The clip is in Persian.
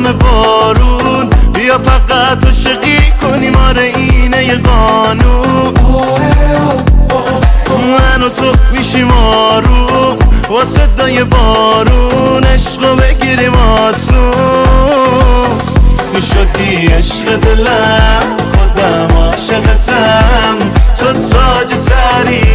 همه بارون، بیا فقط عاشقی کنیم، آره اینه یه قانون. من و تو میشیم آروم با صدای بارون، عشقو بگیریم آسون. میشدی عشق دلم، خودم عاشقتم، تو تاج سری